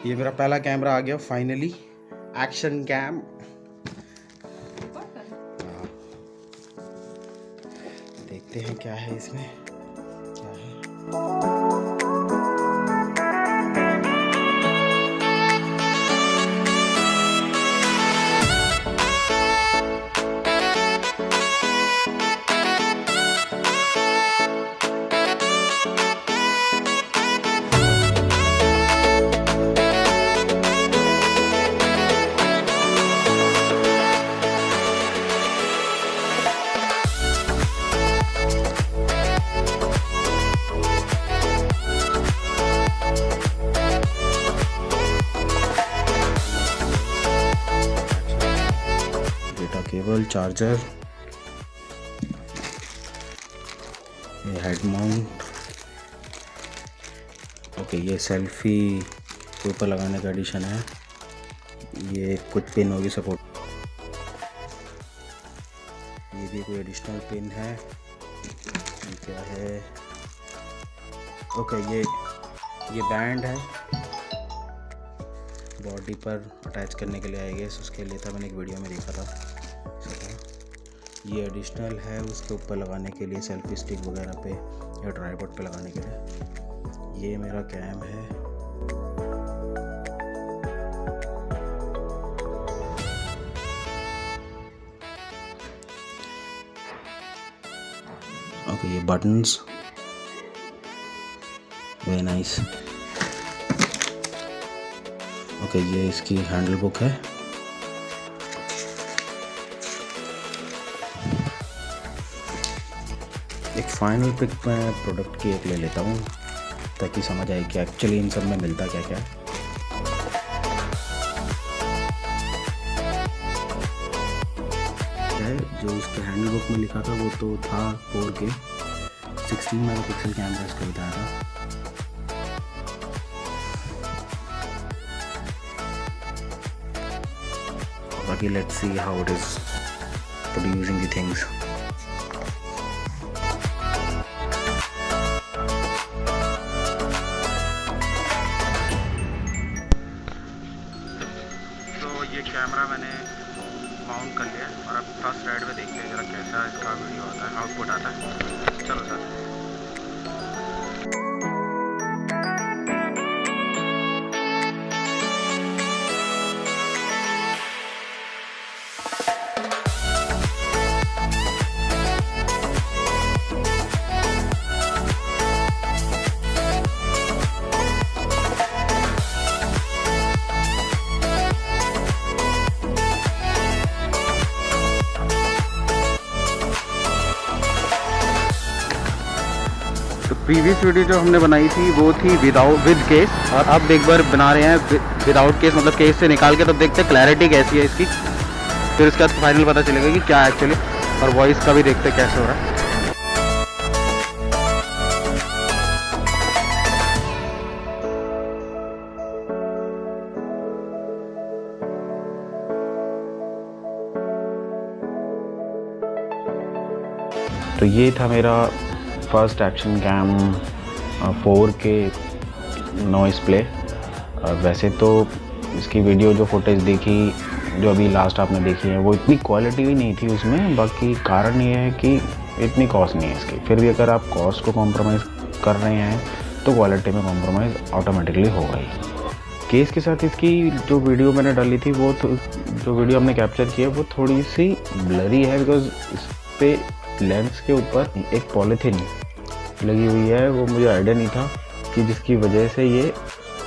ये मेरा पहला कैमरा आ गया फाइनली, एक्शन कैम। देखते हैं क्या है इसमें, क्या है। केबल, चार्जर, ये हेड माउंट। ओके, ये सेल्फी के ऊपर लगाने का एडिशन है। ये कुछ पिन होगी सपोर्ट, ये भी कोई एडिशनल पिन है। ये क्या है? ओके, ये बैंड है, बॉडी पर अटैच करने के लिए आएगा, उसके लिए था, मैंने एक वीडियो में देखा था। ये एडिशनल है उसके ऊपर लगाने के लिए, सेल्फी स्टिक वगैरह पे या ट्राइपॉड पे लगाने के लिए। ये मेरा कैम है। ओके, ये बटन्स, वेरी नाइस। ओके, ये इसकी हैंडल बुक है। एक फाइनल पिक मैं प्रोडक्ट की एक ले लेता हूँ ताकि समझ आए कि एक्चुअली इन सब में मिलता क्या क्या है। जो उसके हैंडल बुक में लिखा था वो तो था 4K 16 मेगापिक्सल कैमरा इसका बताया था। बाकी let's see how it is producing the things. ये कैमरा मैंने माउंट कर लिया और अब फर्स्ट राइड में देखते हैं जरा कैसा इसका वीडियो आता है, आउटपुट आता है। चलो सर। प्रीवियस वीडियो जो हमने बनाई थी वो थी विद केस, और अब एक बार बना रहे हैं विदाउट केस, मतलब केस से निकाल के, तब देखते हैं क्लैरिटी कैसी है इसकी, फिर उसके बाद फाइनल पता चलेगा कि क्या एक्चुअली, और वॉइस का भी देखते हैं कैसे हो रहा है। तो ये था मेरा first action cam 4K Noise Play. वैसे तो इसकी वीडियो जो फुटेज देखी, जो अभी लास्ट आपने देखी है, वो इतनी क्वालिटी भी नहीं थी उसमें। बाकी कारण ये है कि इतनी कॉस्ट नहीं है इसकी, फिर भी अगर आप कॉस्ट को कॉम्प्रोमाइज़ कर रहे हैं तो क्वालिटी में कॉम्प्रोमाइज़ ऑटोमेटिकली होगा ही। केस के साथ इसकी जो वीडियो मैंने डाली थी, वो जो वीडियो हमने कैप्चर किया वो थोड़ी सी ब्लरी है, बिकॉज इस पर लेंस के ऊपर एक पॉलीथीन लगी हुई है। वो मुझे आइडिया नहीं था कि जिसकी वजह से ये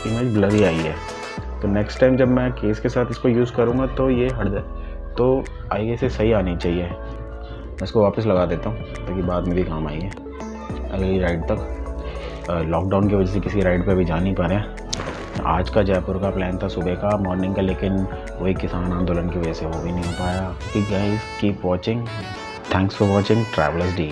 इमेज ब्लरी आई है। तो नेक्स्ट टाइम जब मैं केस के साथ इसको यूज़ करूँगा तो ये हट जाए, तो आगे से सही आनी चाहिए। मैं इसको वापस लगा देता हूँ ताकि बाद में भी काम आई है अगली राइड तक। लॉकडाउन की वजह से किसी राइड पे भी जा नहीं पा रहे हैं। आज का जयपुर का प्लान था सुबह का, मॉर्निंग का, लेकिन वही किसान आंदोलन की वजह से वो भी नहीं हो पाया। Guys keep watching, thanks for watching travellers D.